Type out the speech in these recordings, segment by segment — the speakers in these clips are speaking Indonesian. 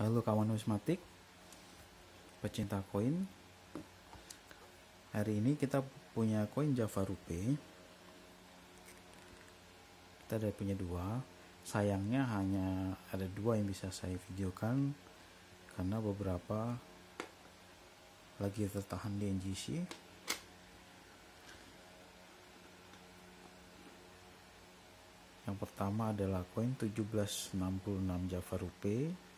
Halo kawan numismatik, pecinta koin. Hari ini kita punya koin Java Rupee. Kita ada punya dua. Sayangnya hanya ada dua yang bisa saya videokan karena beberapa lagi tertahan di NGC. Yang pertama adalah koin 1766 Java Rupee.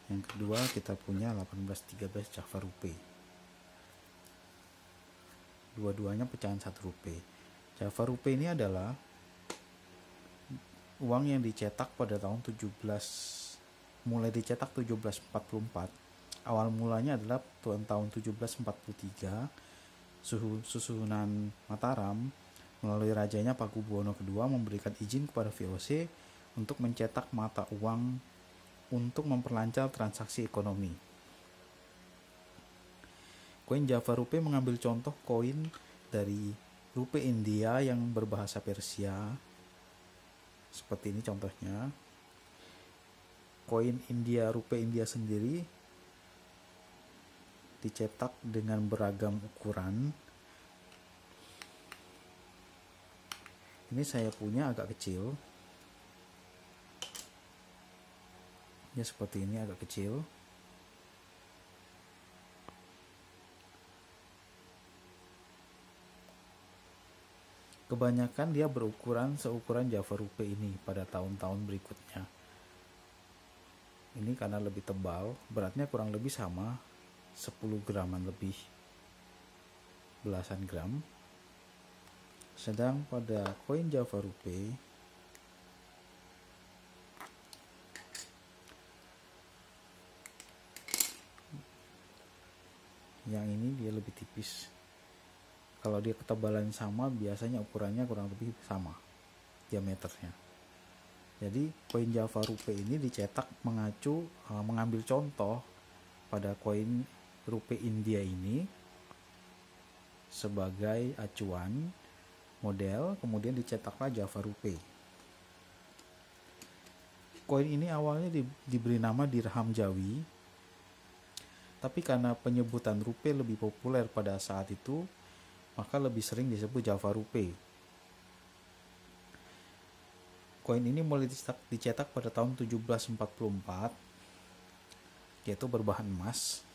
Yang kedua kita punya 1813 Java Rupee. Dua-duanya pecahan 1 Rupee. Java Rupee ini adalah uang yang dicetak pada tahun mulai dicetak 1744. Awal mulanya adalah tahun 1743. Susunan Mataram melalui rajanya Pakubuwono II memberikan izin kepada VOC untuk mencetak mata uang untuk memperlancar transaksi ekonomi. Koin Java Rupee mengambil contoh koin dari Rupee India yang berbahasa Persia. Seperti ini contohnya. Koin India, Rupee India sendiri dicetak dengan beragam ukuran. Ini saya punya agak kecil. Ya seperti ini, agak kecil. Kebanyakan dia berukuran seukuran Java Rupee ini pada tahun-tahun berikutnya. Ini karena lebih tebal, beratnya kurang lebih sama, 10 graman lebih, belasan gram. Sedang pada koin Java Rupee yang ini dia lebih tipis. Kalau dia ketebalan sama, biasanya ukurannya kurang lebih sama diameternya. Jadi koin Java Rupee ini dicetak mengambil contoh pada koin Rupee India ini sebagai acuan model, kemudian dicetaklah Java Rupee. Koin ini awalnya diberi nama dirham Jawi. Tapi karena penyebutan Rupee lebih populer pada saat itu, maka lebih sering disebut Java Rupee. Koin ini mulai dicetak pada tahun 1744, yaitu berbahan emas.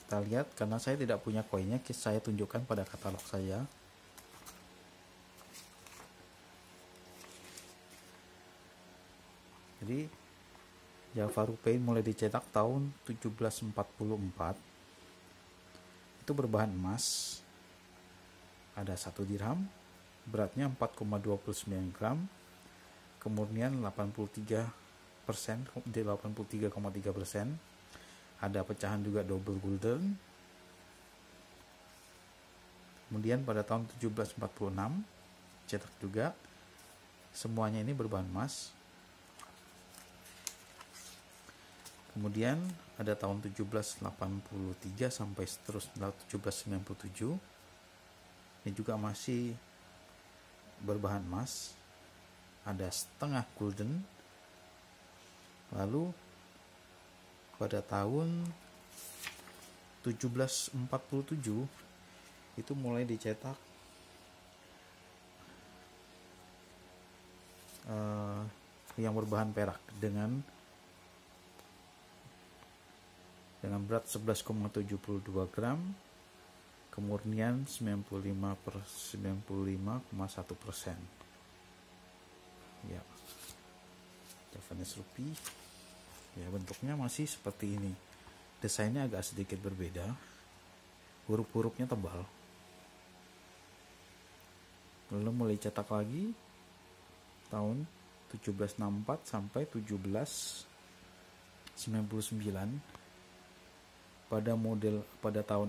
Kita lihat, karena saya tidak punya koinnya, saya tunjukkan pada katalog saya. Jadi Java Rupee mulai dicetak tahun 1744. Itu berbahan emas. Ada 1 dirham, beratnya 4,29 gram. Kemudian 83,3%. Ada pecahan juga double golden. Kemudian pada tahun 1746 cetak juga. Semuanya ini berbahan emas. Kemudian ada tahun 1783 sampai seterusnya 1797. Ini juga masih berbahan emas. Ada setengah golden. Lalu pada tahun 1747 itu mulai dicetak yang berbahan perak dengan berat 11,72 gram, kemudian 95,1%. Ya, Javanese Rupee. Ya, bentuknya masih seperti ini. Desainnya agak sedikit berbeda. Huruf-hurufnya tebal. Lalu mulai cetak lagi tahun 1764 sampai 1799. Pada tahun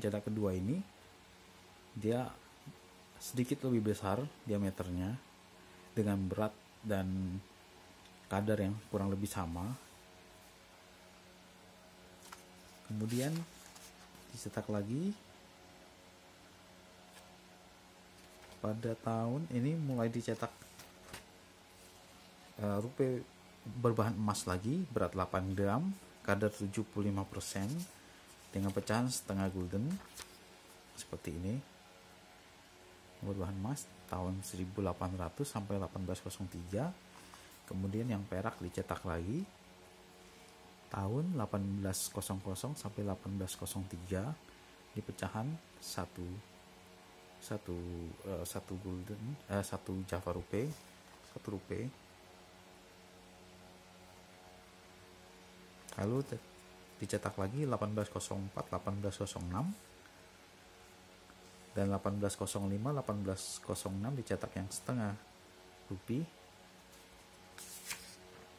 cetak kedua ini dia sedikit lebih besar diameternya dengan berat dan kadar yang kurang lebih sama. Kemudian dicetak lagi pada tahun ini mulai dicetak rupiah berbahan emas lagi, berat 8 gram, kadar 75%, dengan pecahan setengah gulden seperti ini, berbahan emas tahun 1800 sampai 1803. Kemudian yang perak dicetak lagi tahun 1800 sampai 1803 di pecahan satu gulden, satu Java rupiah, 1 rupiah. Lalu dicetak lagi 1804, 1806, dan 1805, 1806 dicetak yang setengah rupiah,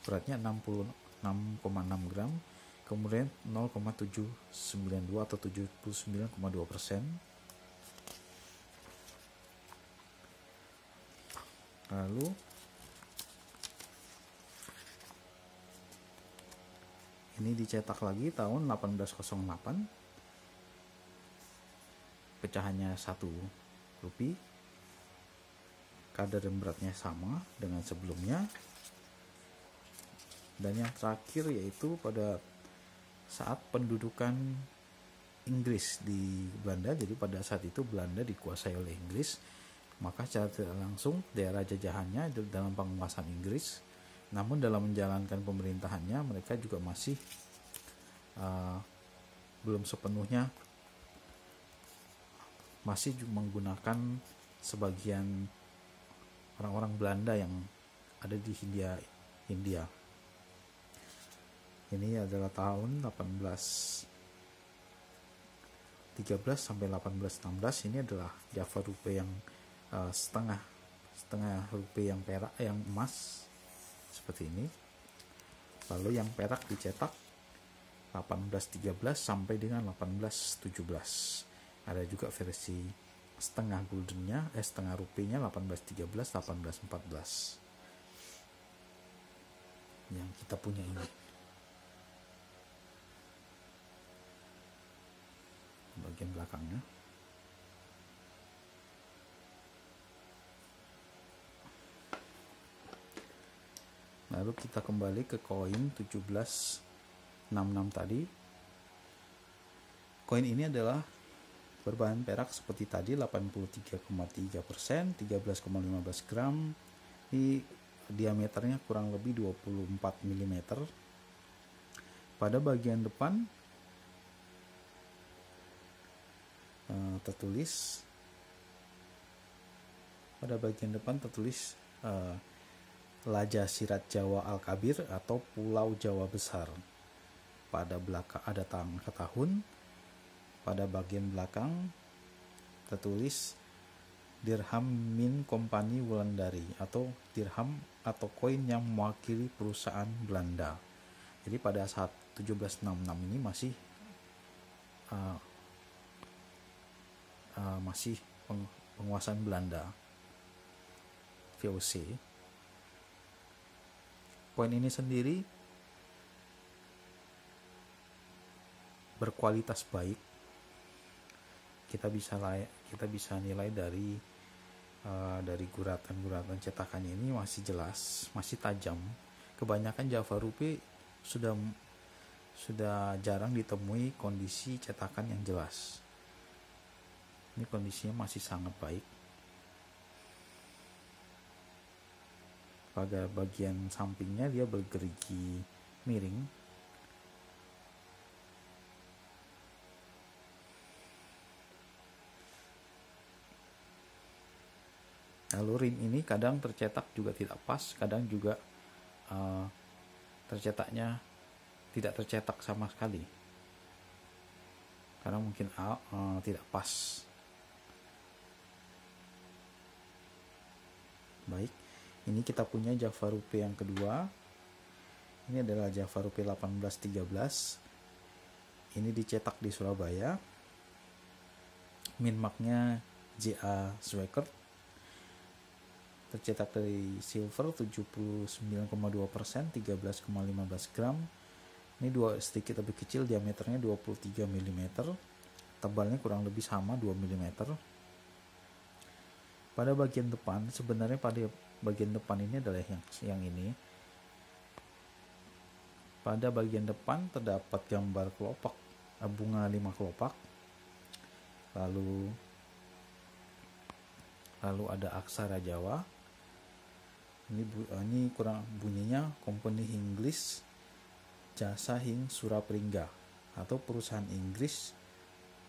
beratnya 66,6 gram, kemudian 0,792 atau 79,2%. Lalu ini dicetak lagi tahun 1808, pecahannya 1 rupiah, kadar dan beratnya sama dengan sebelumnya. Dan yang terakhir yaitu pada saat pendudukan Inggris di Belanda. Jadi pada saat itu Belanda dikuasai oleh Inggris, maka secara tidak langsung daerah jajahannya dalam penguasaan Inggris. Namun dalam menjalankan pemerintahannya mereka juga masih belum sepenuhnya, masih menggunakan sebagian orang-orang Belanda yang ada di Hindia. Ini adalah tahun 1813 sampai 1816. Ini adalah Java rupiah yang setengah rupiah yang perak, yang emas seperti ini. Lalu yang perak dicetak 1813 sampai dengan 1817. Ada juga versi setengah guldennya, setengah rupiahnya 1813, 1814 yang kita punya ini. Bagian belakangnya. Lalu kita kembali ke koin 1766 tadi. Koin ini adalah berbahan perak seperti tadi, 83,3%, 13,15 gram. Ini diameternya kurang lebih 24 mm. Pada bagian depan tertulis Laja Sirat Jawa Al-Kabir atau Pulau Jawa Besar. Pada belakang ada tahun. Pada bagian belakang tertulis Dirham Mint Company Wulandari, atau dirham atau koin yang mewakili perusahaan Belanda. Jadi pada saat 1766 ini masih penguasaan Belanda, VOC. Koin ini sendiri berkualitas baik. Kita bisa nilai dari guratan cetakannya ini masih jelas, masih tajam. Kebanyakan Java rupiah sudah jarang ditemui kondisi cetakan yang jelas. Ini kondisinya masih sangat baik. Pada bagian sampingnya dia bergerigi miring. Lalu rim ini kadang tercetak juga tidak pas, kadang juga tercetaknya tidak tercetak sama sekali, karena mungkin tidak pas. Baik, ini kita punya Java rupiah yang kedua. Ini adalah Java rupiah 1813. Ini dicetak di Surabaya. Mint marknya JA Sweckert. Tercetak dari silver 79,2%, 13,15 gram. Ini sedikit lebih kecil, diameternya 23 mm. Tebalnya kurang lebih sama 2 mm. Pada bagian depan, sebenarnya pada bagian depan ini adalah yang ini. Pada bagian depan terdapat gambar kelopak, bunga 5 kelopak. Lalu ada aksara Jawa. Ini kurang bunyinya Company Inggris Jasa Hing Surapringga atau perusahaan Inggris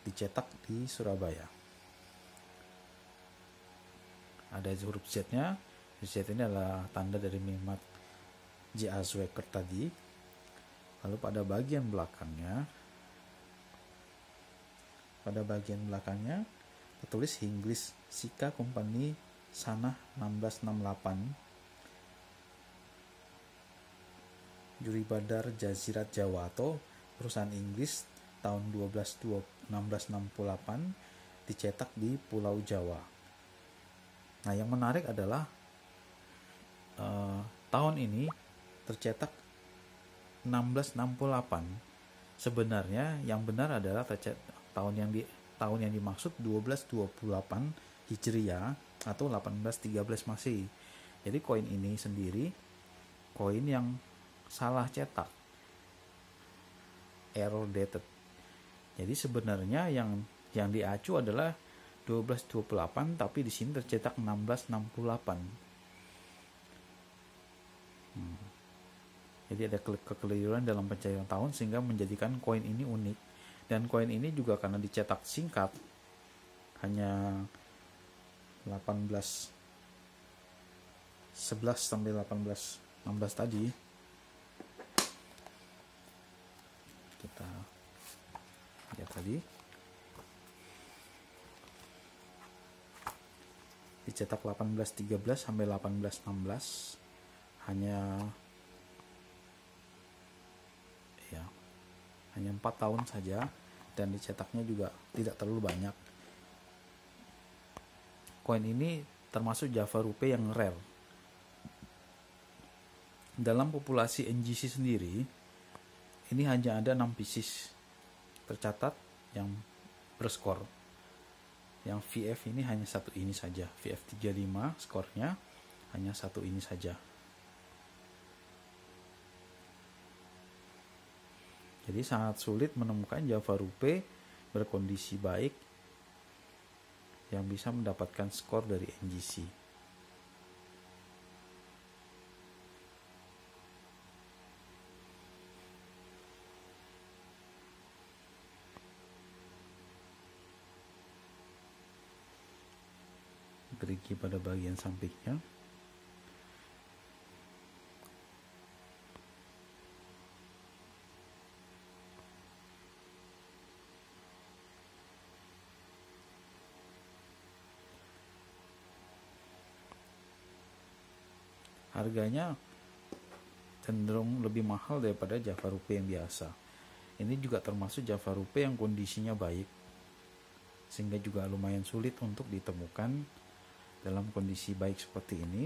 dicetak di Surabaya. Ada huruf Z-nya. Z ini adalah tanda dari Mehmet J.A. Zwicker tadi. Lalu pada bagian belakangnya tertulis Inggris Sika Company Sanah 1668 Juri Badar Jazirat Jawa atau perusahaan Inggris tahun 1668 dicetak di Pulau Jawa. Nah, yang menarik adalah tahun ini tercetak 1668. Sebenarnya yang benar adalah tahun yang dimaksud 1228 Hijriah atau 1813 Masehi. Jadi koin ini sendiri koin yang salah cetak, error dated. Jadi sebenarnya yang diacu adalah 1228, tapi di sini tercetak 1668. Jadi ada kekeliruan dalam pencairan tahun sehingga menjadikan koin ini unik. Dan koin ini juga karena dicetak singkat, hanya 1811 sampai 1816 tadi. Kita lihat tadi. Dicetak 1813 sampai 1816, hanya 4 tahun saja, dan dicetaknya juga tidak terlalu banyak. Koin ini termasuk Java Rupee yang rare. Dalam populasi NGC sendiri, ini hanya ada 6 pieces tercatat yang berskor. Yang VF ini hanya satu ini saja. VF 35 skornya hanya satu ini saja. Jadi sangat sulit menemukan Java Rupee berkondisi baik yang bisa mendapatkan skor dari NGC. Gerigi pada bagian sampingnya. Harganya cenderung lebih mahal daripada Java Rupee yang biasa. Ini juga termasuk Java Rupee yang kondisinya baik, sehingga juga lumayan sulit untuk ditemukan dalam kondisi baik seperti ini.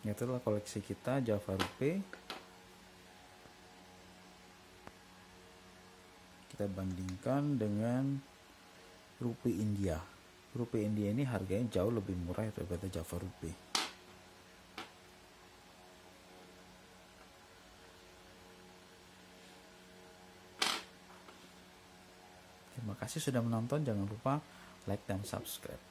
Itulah koleksi kita Java Rupee. Kita bandingkan dengan Rupee India. Rupee India ini harganya jauh lebih murah daripada Java Rupee. Terima kasih sudah menonton. Jangan lupa like dan subscribe.